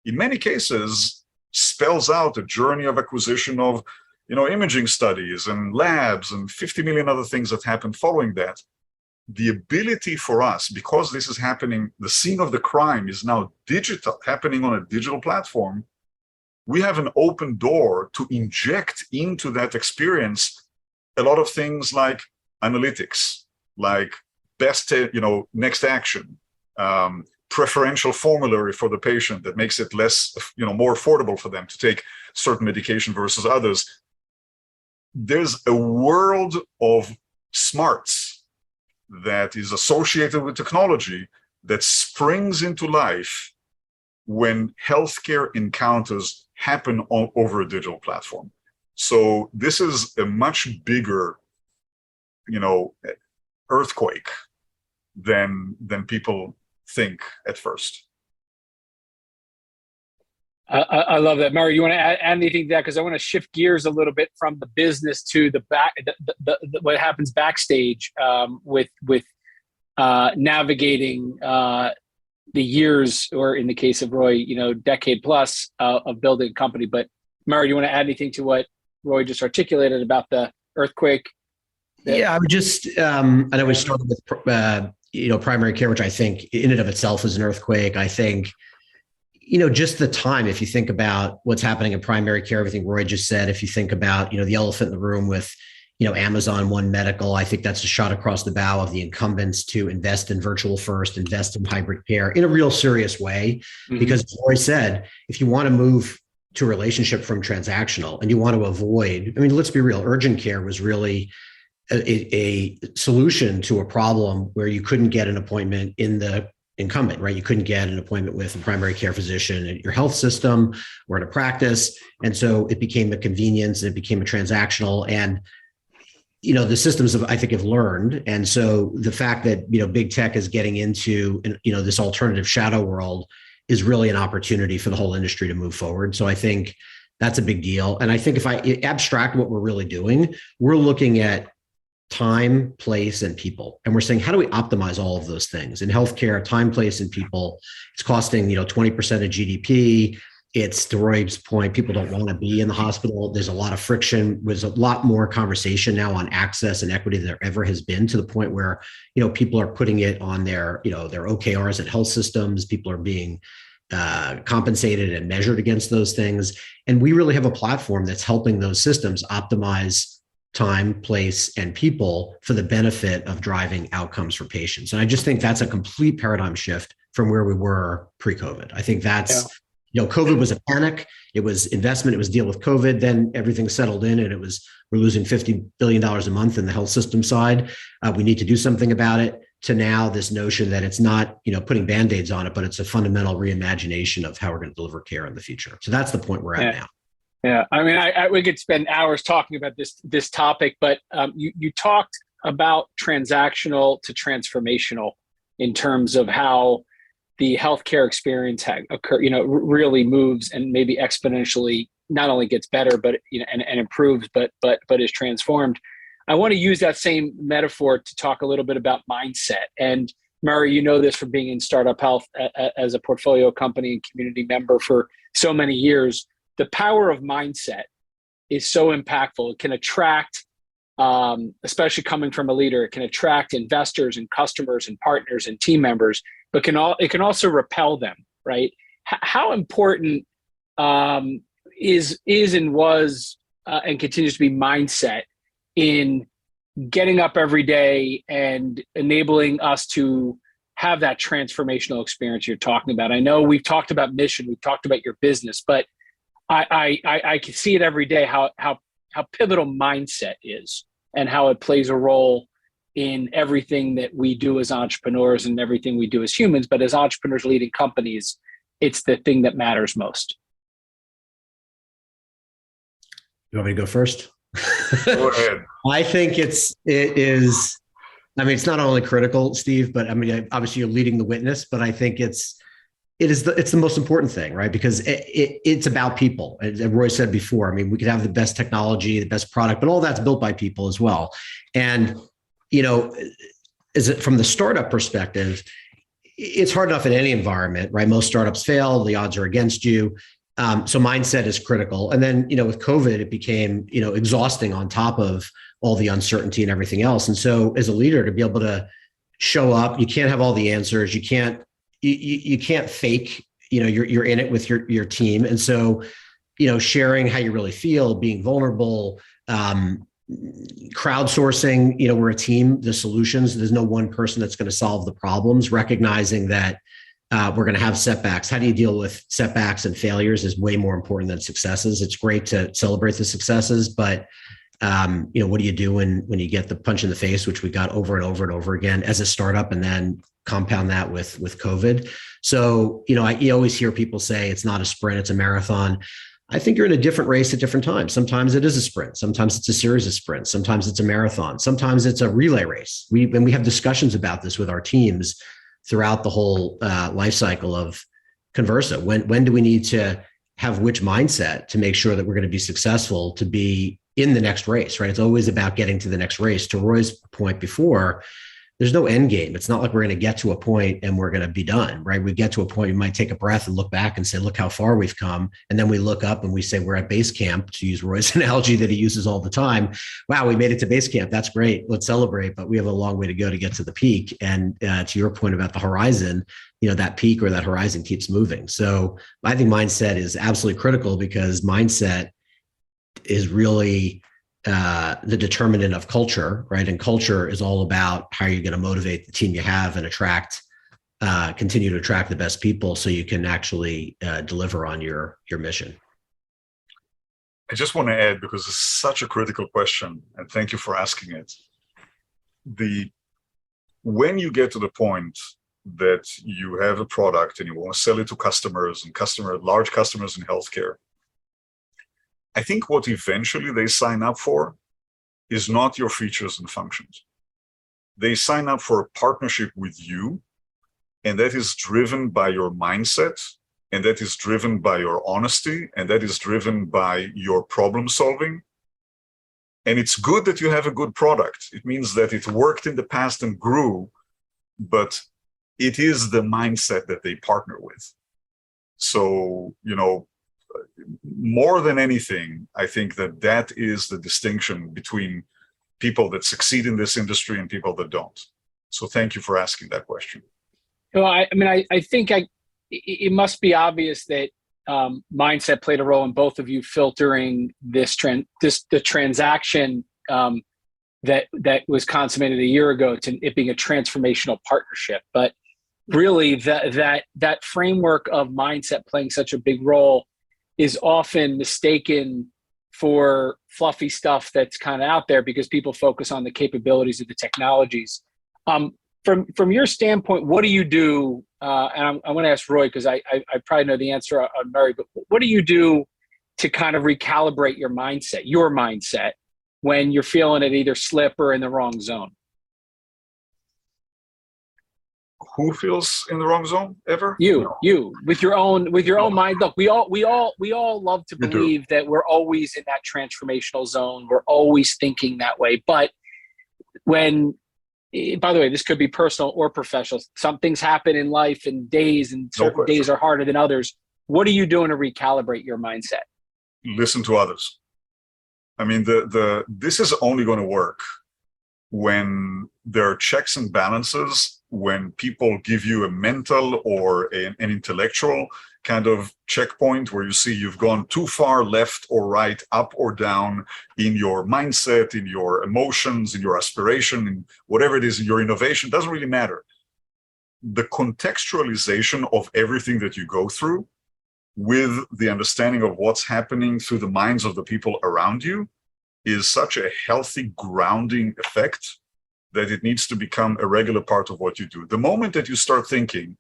in many cases spells out a journey of acquisition of, imaging studies and labs and 50 million other things that happen following that. The ability for us, because this is happening, the scene of the crime is now digital, happening on a digital platform. We have an open door to inject into that experience a lot of things like analytics, like best, next action, preferential formulary for the patient that makes it less, more affordable for them to take certain medication versus others. There's a world of smarts that is associated with technology that springs into life when healthcare encounters happen over a digital platform. So this is a much bigger, earthquake than people think at first. I love that. Murray, you want to add anything to that? Because I want to shift gears a little bit from the business to the what happens backstage with navigating the years, or in the case of Roy, decade plus of building a company. But Murray, you want to add anything to what Roy just articulated about the earthquake? Yeah, I would just, I know we started with, primary care, which I think in and of itself is an earthquake. I think, just the time, if you think about what's happening in primary care, everything Roy just said, if you think about, the elephant in the room with, Amazon One Medical, I think that's a shot across the bow of the incumbents to invest in virtual first, invest in hybrid care in a real serious way. Mm-hmm. Because as Roy said, if you want to move to a relationship from transactional and you want to avoid, let's be real, urgent care was really a solution to a problem where you couldn't get an appointment in the incumbent, right? You couldn't get an appointment with a primary care physician at your health system or at a practice. And so it became a convenience, it became a transactional, and the systems I think have learned. And so the fact that, big tech is getting into, this alternative shadow world is really an opportunity for the whole industry to move forward. So I think that's a big deal. And I think if I abstract what we're really doing, we're looking at time, place, and people. And we're saying, how do we optimize all of those things? In healthcare, time, place, and people, it's costing, 20% of GDP. It's, to Roy's point, people don't want to be in the hospital. There's a lot of friction. There's a lot more conversation now on access and equity than there ever has been, to the point where, people are putting it on their OKRs at health systems. People are being compensated and measured against those things. And we really have a platform that's helping those systems optimize time, place, and people for the benefit of driving outcomes for patients. And I just think that's a complete paradigm shift from where we were pre-COVID. I think that's, COVID was a panic. It was investment. It was deal with COVID. Then everything settled in, and we're losing $50 billion a month in the health system side. We need to do something about it. To now this notion that it's not, putting Band-Aids on it, but it's a fundamental reimagination of how we're going to deliver care in the future. So that's the point we're at now. Yeah, we could spend hours talking about this topic, but you talked about transactional to transformational in terms of how the healthcare experience really moves and maybe exponentially not only gets better, but and improves, but is transformed. I want to use that same metaphor to talk a little bit about mindset. And Murray, this from being in Startup Health as a portfolio company and community member for so many years. The power of mindset is so impactful. It can attract, especially coming from a leader, it can attract investors and customers and partners and team members, but it can also repel them, right? How important is and was and continues to be mindset in getting up every day and enabling us to have that transformational experience you're talking about? I know we've talked about mission, we've talked about your business, but I can see it every day, how pivotal mindset is, and how it plays a role in everything that we do as entrepreneurs and everything we do as humans. But as entrepreneurs leading companies, it's the thing that matters most. You want me to go first? Go ahead. I think it is. I mean, it's not only critical, Steve, but I mean, obviously you're leading the witness, but I think it's the most important thing, right? Because it's about people. As Roy said before, I mean, we could have the best technology, the best product, but all that's built by people as well. And, you know, from the startup perspective, it's hard enough in any environment, right? Most startups fail, the odds are against you. So mindset is critical. And then, you know, with COVID, it became, you know, exhausting on top of all the uncertainty and everything else. And so as a leader, to be able to show up, you can't have all the answers. You can't fake, you know, you're in it with your team. And so, you know, sharing how you really feel, being vulnerable, crowdsourcing, you know, we're a team, the solutions, there's no one person that's going to solve the problems, recognizing that we're going to have setbacks. How do you deal with setbacks and failures is way more important than successes. It's great to celebrate the successes, but you know, what do you do when you get the punch in the face, which we got over and over and over again as a startup, and then compound that with COVID. So, you know, you always hear people say it's not a sprint, it's a marathon. I think you're in a different race at different times. Sometimes it is a sprint. Sometimes it's a series of sprints. Sometimes it's a marathon. Sometimes it's a relay race. We have discussions about this with our teams throughout the whole life cycle of Conversa. When do we need to have which mindset to make sure that we're going to be successful to be in the next race, right? It's always about getting to the next race. To Roy's point before, there's no end game. It's not like we're going to get to a point and we're going to be done, right? We get to a point, we might take a breath and look back and say, look how far we've come. And then we look up and we say, we're at base camp, to use Roy's analogy that he uses all the time. Wow, we made it to base camp. That's great. Let's celebrate. But we have a long way to go to get to the peak. And to your point about the horizon, you know, that peak or that horizon keeps moving. So I think mindset is absolutely critical, because mindset is really the determinant of culture, right? And culture is all about how you're going to motivate the team you have and continue to attract the best people so you can actually deliver on your mission. I just want to add, because it's such a critical question, and thank you for asking it. When you get to the point that you have a product and you want to sell it to customers and large customers in healthcare, I think what eventually they sign up for is not your features and functions. They sign up for a partnership with you, and that is driven by your mindset, and that is driven by your honesty, and that is driven by your problem solving. And it's good that you have a good product. It means that it worked in the past and grew, but it is the mindset that they partner with. So, you know, more than anything, I think that is the distinction between people that succeed in this industry and people that don't. So thank you for asking that question. Well, I think it must be obvious that mindset played a role in both of you filtering the transaction that was consummated a year ago to it being a transformational partnership. But really, that framework of mindset playing such a big role is often mistaken for fluffy stuff that's kind of out there, because people focus on the capabilities of the technologies. From your standpoint, what do you do? And I'm going to ask Roy, because I probably know the answer on Murray, but what do you do to kind of recalibrate your mindset when you're feeling it either slip or in the wrong zone? Who feels in the wrong zone ever? You with your own mind. Look, we all love to believe that we're always in that transformational zone. We're always thinking that way. But when, by the way, this could be personal or professional, some things happen in life in days, and certain days are harder than others. What are you doing to recalibrate your mindset? Listen to others. I mean, this is only going to work when there are checks and balances, when people give you a mental or an intellectual kind of checkpoint where you see you've gone too far left or right, up or down in your mindset, in your emotions, in your aspiration, in whatever it is, in your innovation, doesn't really matter. The contextualization of everything that you go through with the understanding of what's happening through the minds of the people around you is such a healthy grounding effect that it needs to become a regular part of what you do. The moment that you start thinking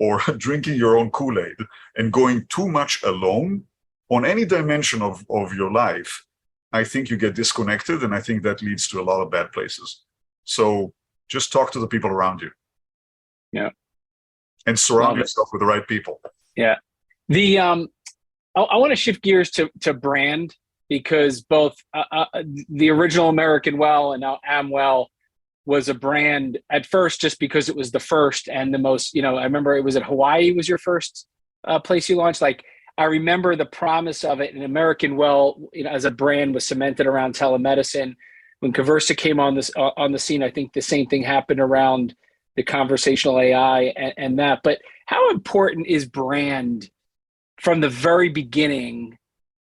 or drinking your own Kool-Aid and going too much alone on any dimension of your life, I think you get disconnected, and I think that leads to a lot of bad places. So just talk to the people around you. Yeah. And surround yourself with the right people. Yeah. The I want to shift gears to brand, because both the original American Well and now Amwell was a brand at first just because it was the first and the most, I remember it was at Hawaii was your first place you launched. Like, I remember the promise of it, and American Well, as a brand was cemented around telemedicine. When Conversa came on the scene, I think the same thing happened around the conversational AI and that. But how important is brand from the very beginning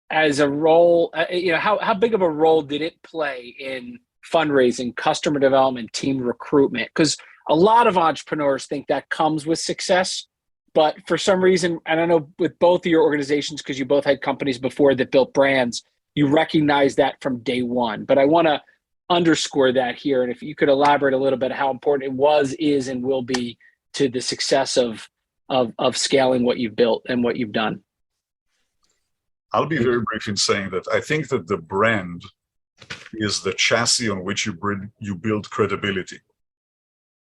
as a role? How big of a role did it play in fundraising, customer development, team recruitment? Because a lot of entrepreneurs think that comes with success. But for some reason, I don't know, with both of your organizations, because you both had companies before that built brands, you recognize that from day one. But I want to underscore that here. And if you could elaborate a little bit how important it was, is, and will be to the success of scaling what you've built and what you've done. I'll be very brief in saying that I think that the brand is the chassis on which you build credibility.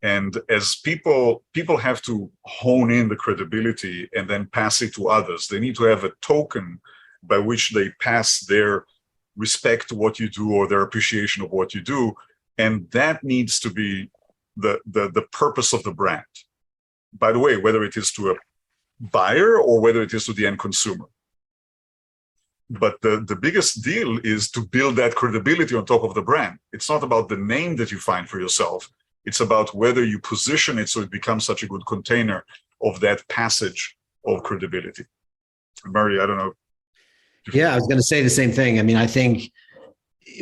And as people have to hone in the credibility and then pass it to others. They need to have a token by which they pass their respect to what you do or their appreciation of what you do. And that needs to be the purpose of the brand. By the way, whether it is to a buyer or whether it is to the end consumer. But the biggest deal is to build that credibility on top of the brand. It's not about the name that you find for yourself. It's about whether you position it so it becomes such a good container of that passage of credibility. Murray, I don't know. Yeah, I was going to say the same thing. I mean, I think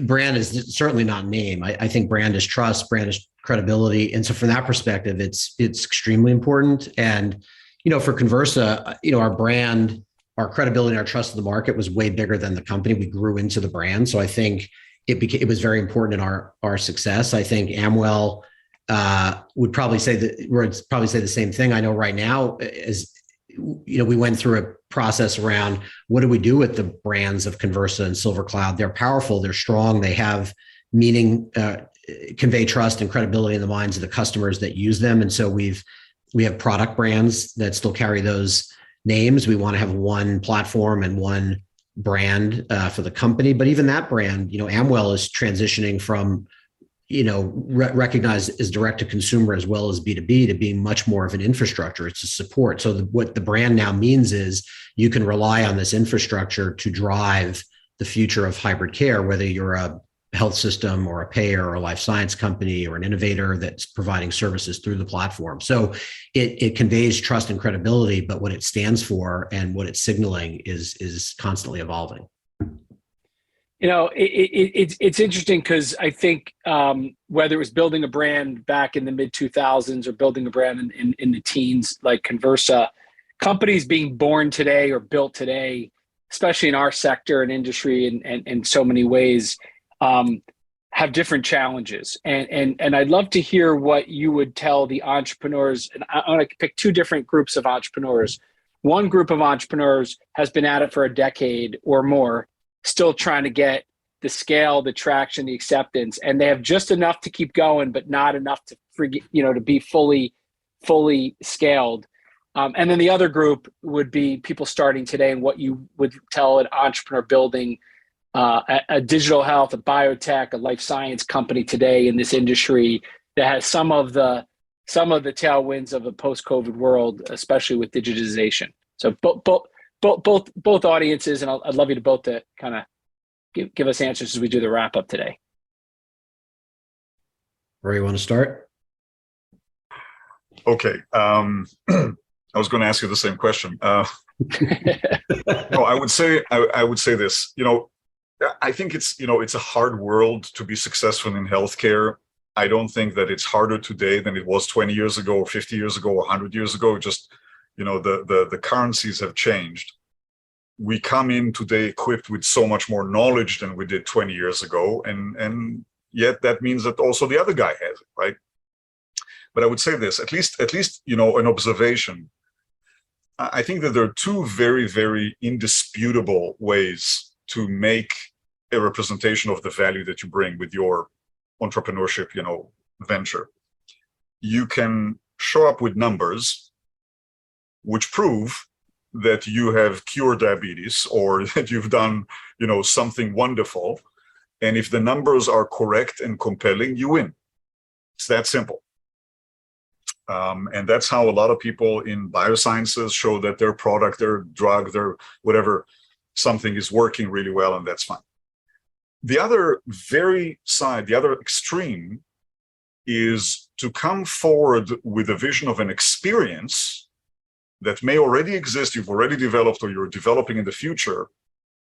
brand is certainly not name. I think brand is trust, brand is credibility. And so from that perspective, it's extremely important. And, for Conversa, our brand, our credibility, our trust in the market was way bigger than the company. We grew into the brand. So I think it was very important in our success. I think Amwell would probably say the same thing. I know right now, as we went through a process around what do we do with the brands of Conversa and SilverCloud. They're powerful, they're strong, they have meaning, convey trust and credibility in the minds of the customers that use them. And so we have product brands that still carry those names. We want to have one platform and one brand for the company. But even that brand, Amwell is transitioning from recognized as direct to consumer as well as B2B to being much more of an infrastructure. It's a support. So what the brand now means is you can rely on this infrastructure to drive the future of hybrid care, whether you're a health system or a payer or a life science company or an innovator that's providing services through the platform. So it conveys trust and credibility, but what it stands for and what it's signaling is constantly evolving. It's interesting because I think whether it was building a brand back in the mid 2000s or building a brand in the teens like Conversa, companies being born today or built today, especially in our sector and industry and so many ways, have different challenges. And I'd love to hear what you would tell the entrepreneurs. And I want to pick two different groups of entrepreneurs. One group of entrepreneurs has been at it for a decade or more, still trying to get the scale, the traction, the acceptance, and they have just enough to keep going, but not enough to to be fully scaled. And then the other group would be people starting today, and what you would tell an entrepreneur building a digital health, a biotech, a life science company today in this industry that has some of the tailwinds of a post-COVID world, especially with digitization. So both audiences, and I'd love you to both to kind of give us answers as we do the wrap up today. Where you want to start? Okay. I was going to ask you the same question. No, I would say this. I think it's a hard world to be successful in healthcare. I don't think that it's harder today than it was 20 years ago, or 50 years ago, or 100 years ago. Just the currencies have changed. we come in today equipped with so much more knowledge than we did 20 years ago, and yet that means that also the other guy has it, right? But I would say this, at least an observation. I think that there are two very, very indisputable ways to make a representation of the value that you bring with your entrepreneurship, venture. You can show up with numbers which prove that you have cured diabetes or that you've done, something wonderful. And if the numbers are correct and compelling, you win. It's that simple. And that's how a lot of people in biosciences show that their product, their drug, their whatever, something is working really well, and that's fine. The other the other extreme is to come forward with a vision of an experience that may already exist, you've already developed, or you're developing in the future,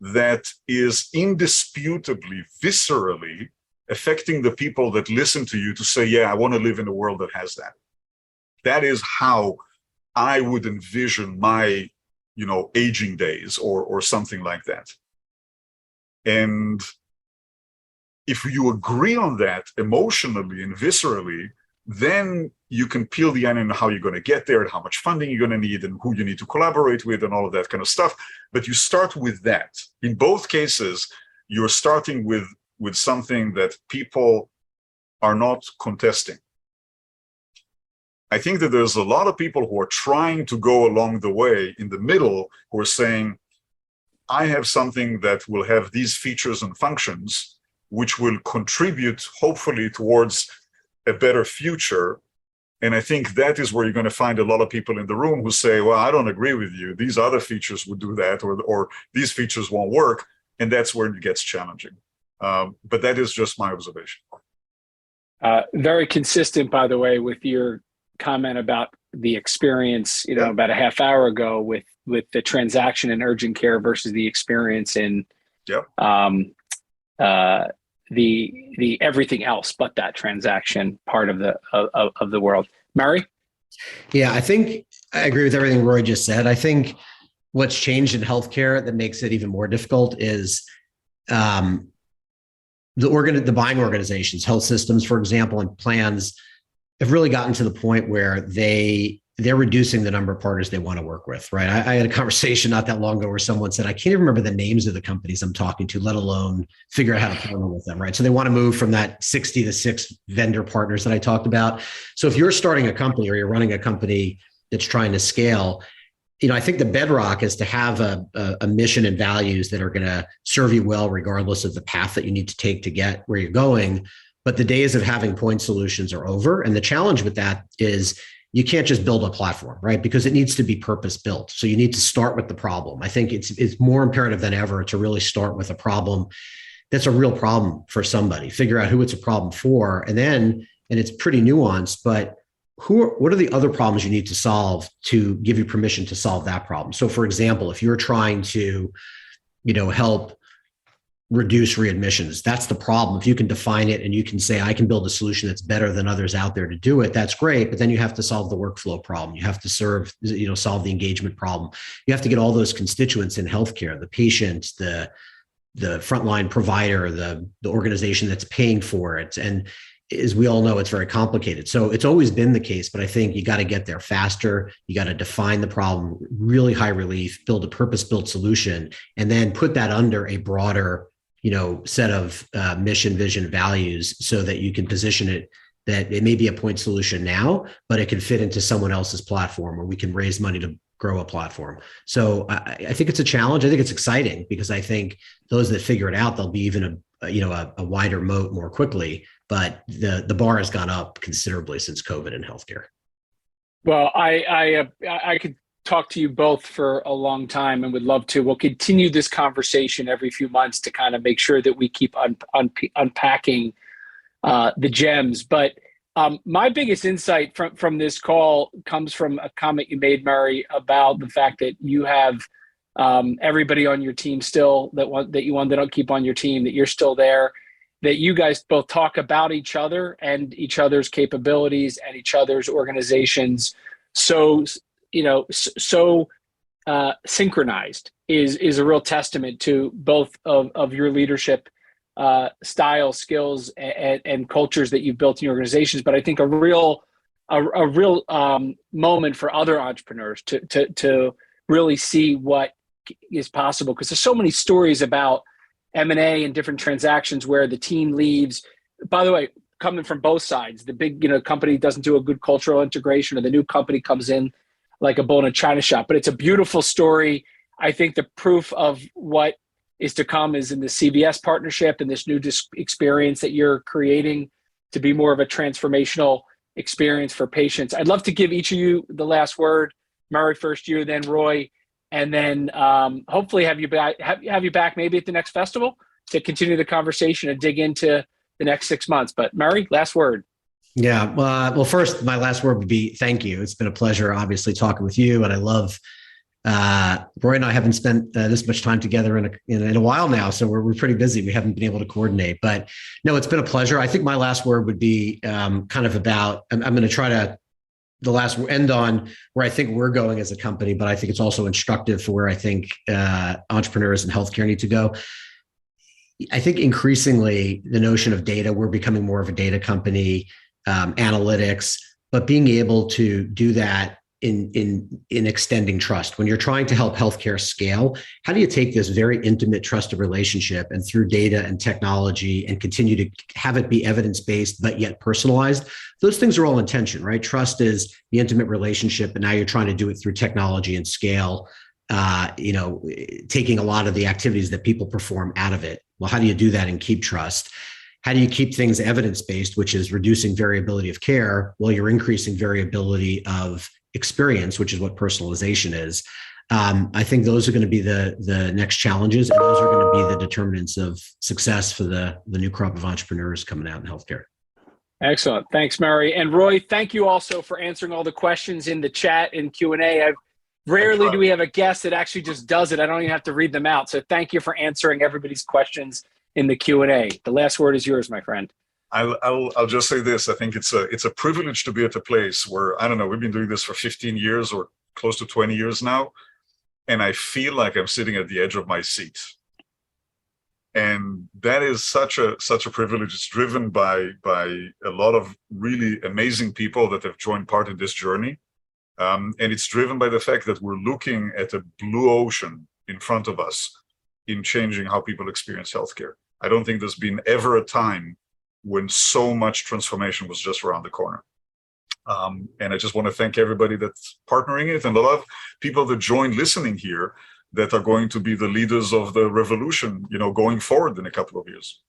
that is indisputably, viscerally affecting the people that listen to you to say, yeah, I want to live in a world that has that. That is how I would envision my, aging days or something like that. And if you agree on that emotionally and viscerally, then you can peel the onion on how you're going to get there and how much funding you're going to need and who you need to collaborate with and all of that kind of stuff. But you start with that. In both cases, you're starting with something that people are not contesting. I think that there's a lot of people who are trying to go along the way in the middle who are saying, I have something that will have these features and functions, which will contribute, hopefully, towards a better future. And I think that is where you're going to find a lot of people in the room who say, well, I don't agree with you. These other features would do that, or these features won't work. And that's where it gets challenging. But that is just my observation. Very consistent, by the way, with your comment about the experience, about a half hour ago with the transaction in urgent care versus the experience in the everything else but that transaction part of the world. Murray? Yeah, I think I agree with everything Roy just said. I think what's changed in healthcare that makes it even more difficult is the buying organizations, health systems, for example, and plans have really gotten to the point where they're reducing the number of partners they want to work with, right? I had a conversation not that long ago where someone said, I can't even remember the names of the companies I'm talking to, let alone figure out how to partner with them, right? So they want to move from that 60 to 6 vendor partners that I talked about. So if you're starting a company or you're running a company that's trying to scale, I think the bedrock is to have a mission and values that are going to serve you well, regardless of the path that you need to take to get where you're going. But the days of having point solutions are over. And the challenge with that is you can't just build a platform, right? Because it needs to be purpose built. So you need to start with the problem. I think it's more imperative than ever to really start with a problem that's a real problem for somebody, figure out who it's a problem for. And it's pretty nuanced, but what are the other problems you need to solve to give you permission to solve that problem? So for example, if you're trying to, help reduce readmissions, that's the problem. If you can define it and you can say, I can build a solution that's better than others out there to do it, that's great. But then you have to solve the workflow problem. You have to solve the engagement problem. You have to get all those constituents in healthcare, the patient, the frontline provider, the organization that's paying for it. And as we all know, it's very complicated. So it's always been the case, but I think you got to get there faster. You got to define the problem, really high relief, build a purpose-built solution, and then put that under a broader set of mission, vision, values so that you can position it that it may be a point solution now, but it can fit into someone else's platform, or we can raise money to grow a platform. So I think it's a challenge. I think it's exciting because I think those that figure it out, there'll be even a wider moat more quickly, but the bar has gone up considerably since COVID in healthcare. Well, I could talk to you both for a long time and would love to. We'll continue this conversation every few months to kind of make sure that we keep unpacking the gems. But my biggest insight from this call comes from a comment you made, Murray, about the fact that you have everybody on your team still that you wanted to keep on your team, that you're still there, that you guys both talk about each other and each other's capabilities and each other's organizations so synchronized is a real testament to both of your leadership style, skills, and cultures that you've built in your organizations. But I think a real moment for other entrepreneurs to really see what is possible, because there's so many stories about M&A and different transactions where the team leaves. By the way, coming from both sides, the big company doesn't do a good cultural integration, or the new company comes in like a bull in a china shop. But it's a beautiful story. I think the proof of what is to come is in the CVS partnership and this new experience that you're creating to be more of a transformational experience for patients. I'd love to give each of you the last word. Murray, first you, then Roy, and then hopefully have you back maybe at the next festival to continue the conversation and dig into the next 6 months. But Murray, last word. Yeah. Well, first, my last word would be thank you. It's been a pleasure, obviously, talking with you. And I love Roy and I haven't spent this much time together in a while now. So we're pretty busy. We haven't been able to coordinate. But no, it's been a pleasure. I think my last word would be kind of about, I'm going to try to end on where I think we're going as a company, but I think it's also instructive for where I think entrepreneurs in healthcare need to go. I think increasingly the notion of data, we're becoming more of a data company, analytics, but being able to do that in extending trust. When you're trying to help healthcare scale, how do you take this very intimate, trusted relationship and through data and technology and continue to have it be evidence-based, but yet personalized? Those things are all intention, right? Trust is the intimate relationship, and now you're trying to do it through technology and scale, taking a lot of the activities that people perform out of it. Well, how do you do that and keep trust? How do you keep things evidence-based, which is reducing variability of care while you're increasing variability of experience, which is what personalization is? I think those are going to be the next challenges, and those are going to be the determinants of success for the new crop of entrepreneurs coming out in healthcare. Excellent. Thanks, Murray. And Roy, thank you also for answering all the questions in the chat and Q&A. Rarely do we have a guest that actually just does it. I don't even have to read them out. So thank you for answering everybody's questions in the Q&A. The last word is yours, my friend. I'll just say this. I think it's a privilege to be at a place where, I don't know, we've been doing this for 15 years or close to 20 years now. And I feel like I'm sitting at the edge of my seat. And that is such a privilege. It's driven by a lot of really amazing people that have joined part in this journey. And it's driven by the fact that we're looking at a blue ocean in front of us in changing how people experience healthcare. I don't think there's been ever a time when so much transformation was just around the corner. And I just want to thank everybody that's partnering it, and a lot of people that joined listening here that are going to be the leaders of the revolution, going forward in a couple of years.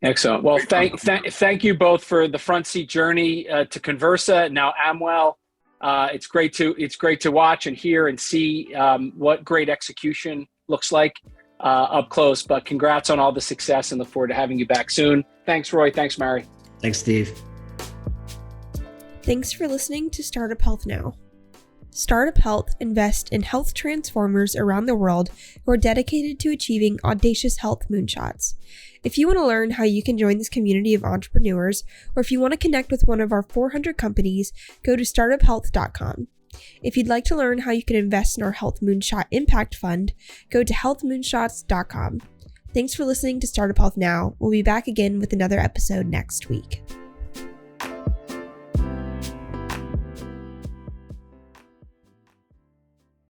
Excellent. Well, thank you both for the front seat journey to Conversa, now Amwell. It's great to watch and hear and see what great execution looks like up close. But congrats on all the success, and look forward to having you back soon. Thanks, Roy. Thanks, Mary. Thanks, Steve. Thanks for listening to Startup Health Now. Startup Health invests in health transformers around the world who are dedicated to achieving audacious health moonshots. If you want to learn how you can join this community of entrepreneurs, or if you want to connect with one of our 400 companies, go to startuphealth.com. If you'd like to learn how you can invest in our Health Moonshot Impact Fund, go to healthmoonshots.com. Thanks for listening to Startup Health Now. We'll be back again with another episode next week.